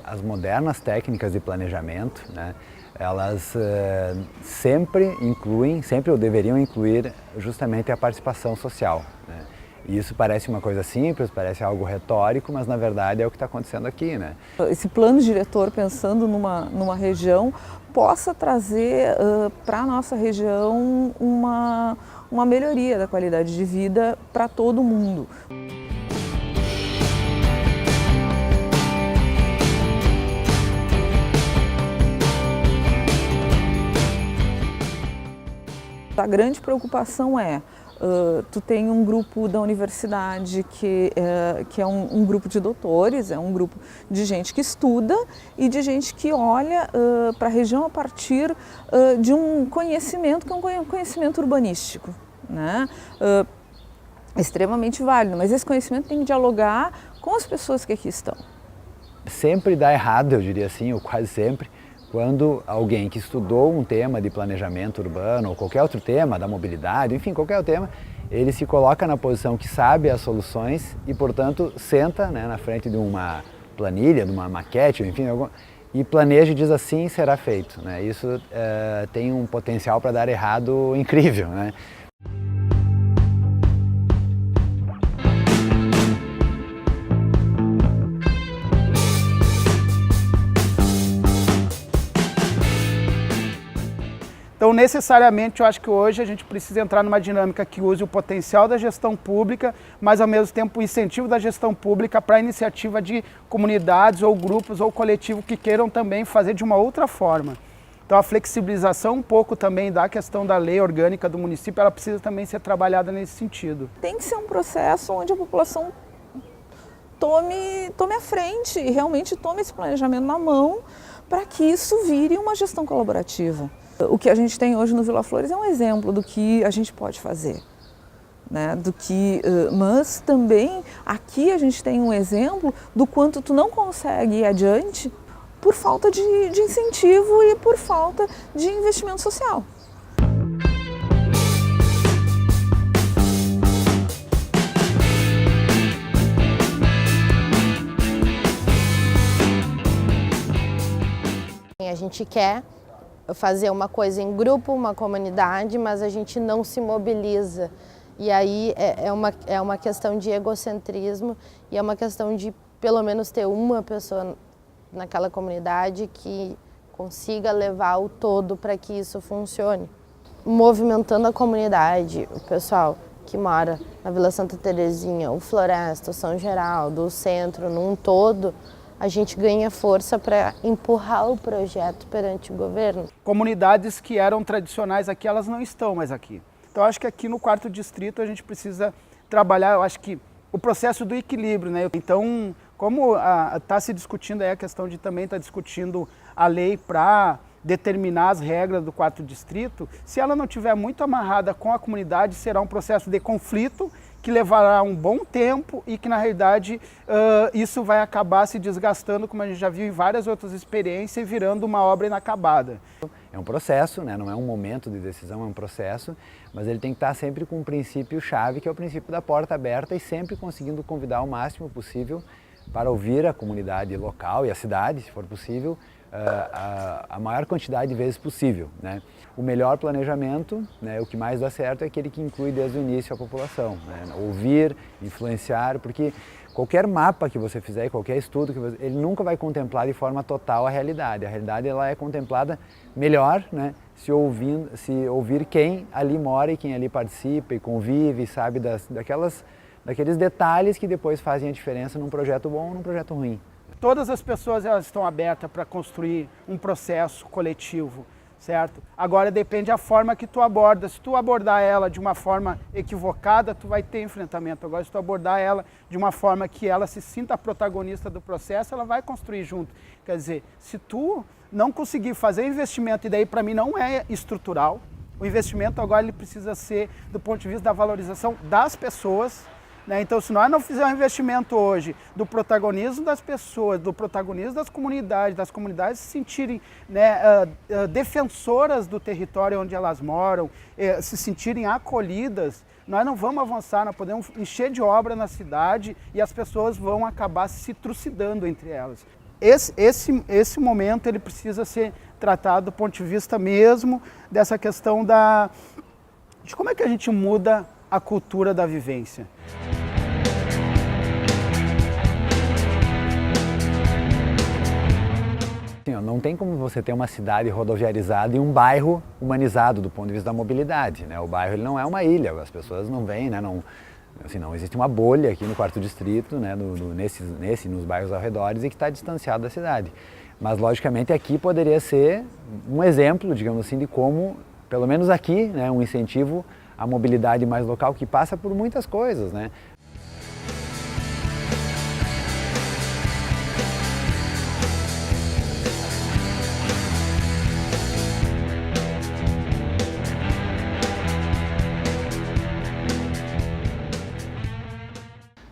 as modernas técnicas de planejamento, né, elas sempre incluem, sempre ou deveriam incluir justamente a participação social, né? E isso parece uma coisa simples, parece algo retórico, mas na verdade é o que está acontecendo aqui, né? Esse plano diretor, pensando numa região, possa trazer para a nossa região uma melhoria da qualidade de vida para todo mundo. A grande preocupação é, tu tem um grupo da universidade que é um grupo de doutores, é um grupo de gente que estuda e de gente que olha para a região a partir de um conhecimento que é um conhecimento urbanístico, né? Extremamente válido, mas esse conhecimento tem que dialogar com as pessoas que aqui estão. Sempre dá errado, eu diria assim, ou quase sempre, quando alguém que estudou um tema de planejamento urbano ou qualquer outro tema, da mobilidade, enfim, qualquer tema, ele se coloca na posição que sabe as soluções e, portanto, senta, né, na frente de uma planilha, de uma maquete, enfim, e planeja e diz assim será feito, né? Isso tem um potencial para dar errado incrível, né? Então, necessariamente, eu acho que hoje a gente precisa entrar numa dinâmica que use o potencial da gestão pública, mas, ao mesmo tempo, o incentivo da gestão pública para a iniciativa de comunidades ou grupos ou coletivos que queiram também fazer de uma outra forma. Então, a flexibilização um pouco também da questão da lei orgânica do município, ela precisa também ser trabalhada nesse sentido. Tem que ser um processo onde a população tome a frente e realmente tome esse planejamento na mão para que isso vire uma gestão colaborativa. O que a gente tem hoje no Vila Flores é um exemplo do que a gente pode fazer, né? Mas também aqui a gente tem um exemplo do quanto tu não consegue ir adiante por falta de incentivo e por falta de investimento social. A gente quer fazer uma coisa em grupo, uma comunidade, mas a gente não se mobiliza. E aí é uma questão de egocentrismo e é uma questão de pelo menos ter uma pessoa naquela comunidade que consiga levar o todo para que isso funcione. Movimentando a comunidade, o pessoal que mora na Vila Santa Terezinha, o Floresta, o São Geraldo, o centro, num todo, a gente ganha força para empurrar o projeto perante o governo. Comunidades que eram tradicionais aqui, elas não estão mais aqui. Então, eu acho que aqui no 4º Distrito a gente precisa trabalhar, eu acho que o processo do equilíbrio, né? Então, como está se discutindo aí a questão de também estar discutindo a lei para determinar as regras do 4º Distrito, se ela não estiver muito amarrada com a comunidade, será um processo de conflito que levará um bom tempo e que, na realidade, isso vai acabar se desgastando, como a gente já viu em várias outras experiências, e virando uma obra inacabada. É um processo, né? Não é um momento de decisão, é um processo, mas ele tem que estar sempre com um princípio-chave, que é o princípio da porta aberta e sempre conseguindo convidar o máximo possível para ouvir a comunidade local e a cidade, se for possível, a maior quantidade de vezes possível, né? O melhor planejamento, né, o que mais dá certo é aquele que inclui desde o início a população, né? Ouvir, influenciar, porque qualquer mapa que você fizer, qualquer estudo, ele nunca vai contemplar de forma total a realidade. A realidade ela é contemplada melhor, né, se ouvir quem ali mora e quem ali participa e convive, sabe daqueles detalhes que depois fazem a diferença num projeto bom ou num projeto ruim. Todas as pessoas elas estão abertas para construir um processo coletivo, certo? Agora depende da forma que tu aborda. Se tu abordar ela de uma forma equivocada, tu vai ter enfrentamento. Agora, se tu abordar ela de uma forma que ela se sinta protagonista do processo, ela vai construir junto. Quer dizer, se tu não conseguir fazer investimento, e daí para mim não é estrutural, o investimento agora ele precisa ser do ponto de vista da valorização das pessoas, né? Então, se nós não fizermos um investimento hoje do protagonismo das pessoas, do protagonismo das comunidades se sentirem, né, defensoras do território onde elas moram, se sentirem acolhidas, nós não vamos avançar, nós podemos encher de obra na cidade e as pessoas vão acabar se trucidando entre elas. esse momento ele precisa ser tratado do ponto de vista mesmo dessa questão de como é que a gente muda a cultura da vivência. Não tem como você ter uma cidade rodoviarizada e um bairro humanizado do ponto de vista da mobilidade, né? O bairro ele não é uma ilha, as pessoas não vêm, né? Não existe uma bolha aqui no 4º distrito, né? Nos bairros ao redor e que está distanciado da cidade. Mas, logicamente, aqui poderia ser um exemplo, digamos assim, de como, pelo menos aqui, né, um incentivo à mobilidade mais local que passa por muitas coisas, né?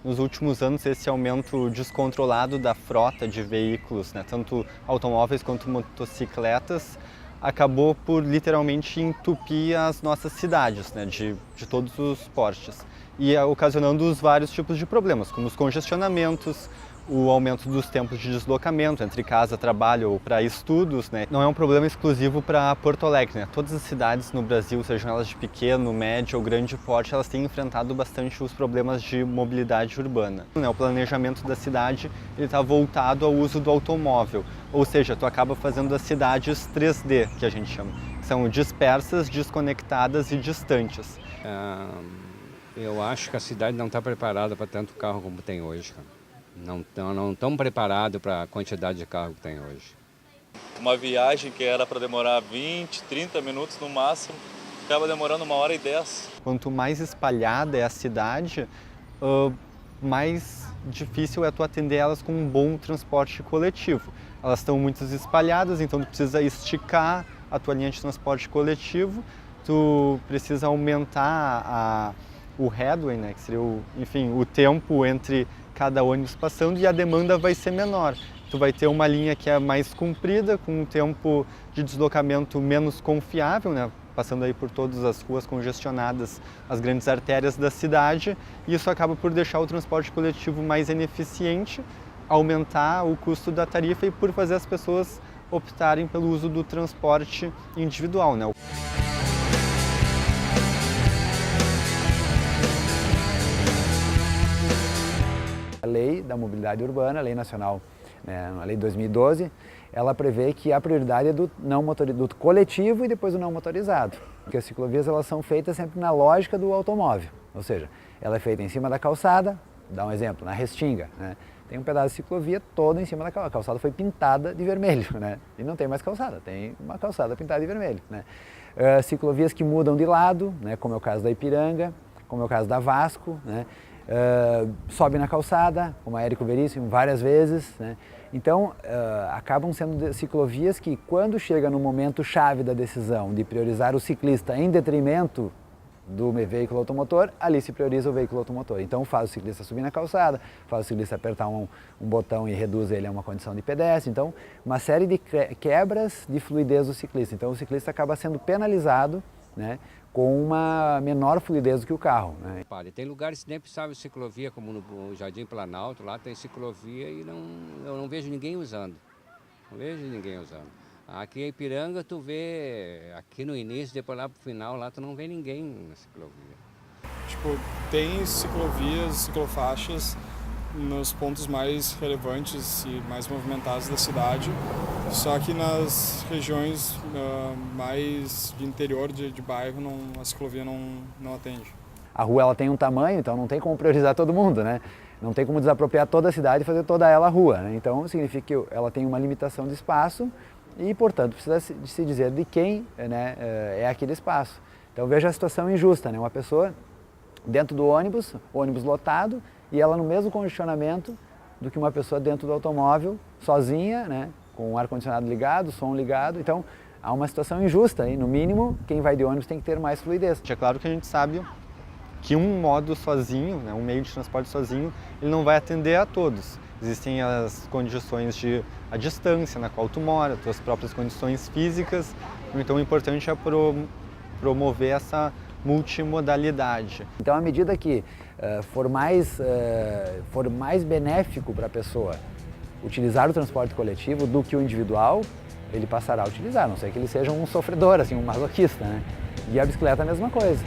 Nos últimos anos, esse aumento descontrolado da frota de veículos, né, tanto automóveis quanto motocicletas, acabou por literalmente entupir as nossas cidades, né, de todos os portes, e ocasionando os vários tipos de problemas, como os congestionamentos, o aumento dos tempos de deslocamento entre casa, trabalho ou para estudos, né? Não é um problema exclusivo para Porto Alegre, né? Todas as cidades no Brasil, sejam elas de pequeno, médio ou grande porte, elas têm enfrentado bastante os problemas de mobilidade urbana. O planejamento da cidade está voltado ao uso do automóvel, ou seja, tu acaba fazendo as cidades 3D, que a gente chama, que são dispersas, desconectadas e distantes. Eu acho que a cidade não está preparada para tanto carro como tem hoje, cara. Não estão preparados para a quantidade de carro que tem hoje. Uma viagem que era para demorar 20, 30 minutos no máximo, acaba demorando 1h10. Quanto mais espalhada é a cidade, mais difícil é tu atender elas com um bom transporte coletivo. Elas estão muito espalhadas, então tu precisa esticar a tua linha de transporte coletivo, tu precisa aumentar o headway, né, que seria o tempo entre cada ônibus passando, e a demanda vai ser menor. Tu vai ter uma linha que é mais comprida, com um tempo de deslocamento menos confiável, né? Passando aí por todas as ruas congestionadas, as grandes artérias da cidade, e isso acaba por deixar o transporte coletivo mais ineficiente, aumentar o custo da tarifa e por fazer as pessoas optarem pelo uso do transporte individual, né? A lei da mobilidade urbana, a lei nacional, né, a lei de 2012, ela prevê que a prioridade é do coletivo e depois do não motorizado. Porque as ciclovias elas são feitas sempre na lógica do automóvel, ou seja, ela é feita em cima da calçada, dá um exemplo, na Restinga, né, tem um pedaço de ciclovia todo em cima da calçada, a calçada foi pintada de vermelho, né, e não tem mais calçada, tem uma calçada pintada de vermelho, né. Ciclovias que mudam de lado, né, como é o caso da Ipiranga, como é o caso da Vasco, né, sobe na calçada, como a Érico Veríssimo, várias vezes, né? Então acabam sendo ciclovias que, quando chega no momento chave da decisão de priorizar o ciclista em detrimento do veículo automotor, ali se prioriza o veículo automotor. Então faz o ciclista subir na calçada, faz o ciclista apertar um botão e reduz ele a uma condição de pedestre. Então, uma série de quebras de fluidez do ciclista. Então o ciclista acaba sendo penalizado, né, com uma menor fluidez do que o carro, né? Tem lugares que nem precisava de ciclovia, como no Jardim Planalto, lá tem ciclovia e eu não vejo ninguém usando. Não vejo ninguém usando. Aqui em Ipiranga tu vê, aqui no início, depois lá pro final, lá tu não vê ninguém na ciclovia. Tipo, tem ciclovias, ciclofaixas nos pontos mais relevantes e mais movimentados da cidade, só que nas regiões mais de interior de bairro a ciclovia não atende. A rua ela tem um tamanho, então não tem como priorizar todo mundo, né? Não tem como desapropriar toda a cidade e fazer toda ela rua, né? Então significa que ela tem uma limitação de espaço e, portanto, precisa se dizer de quem, né, é aquele espaço. Então veja a situação injusta, né? Uma pessoa dentro do ônibus lotado, e ela no mesmo congestionamento do que uma pessoa dentro do automóvel, sozinha, né, com o ar-condicionado ligado, som ligado. Então, há uma situação injusta e, no mínimo, quem vai de ônibus tem que ter mais fluidez. É claro que a gente sabe que um modo sozinho, né, um meio de transporte sozinho, ele não vai atender a todos. Existem as condições a distância na qual tu mora, tuas próprias condições físicas. Então, o importante é promover essa multimodalidade. Então, à medida que for mais benéfico para a pessoa utilizar o transporte coletivo do que o individual, ele passará a utilizar, a não ser que ele seja um sofredor, assim, um masoquista, né? E a bicicleta é a mesma coisa.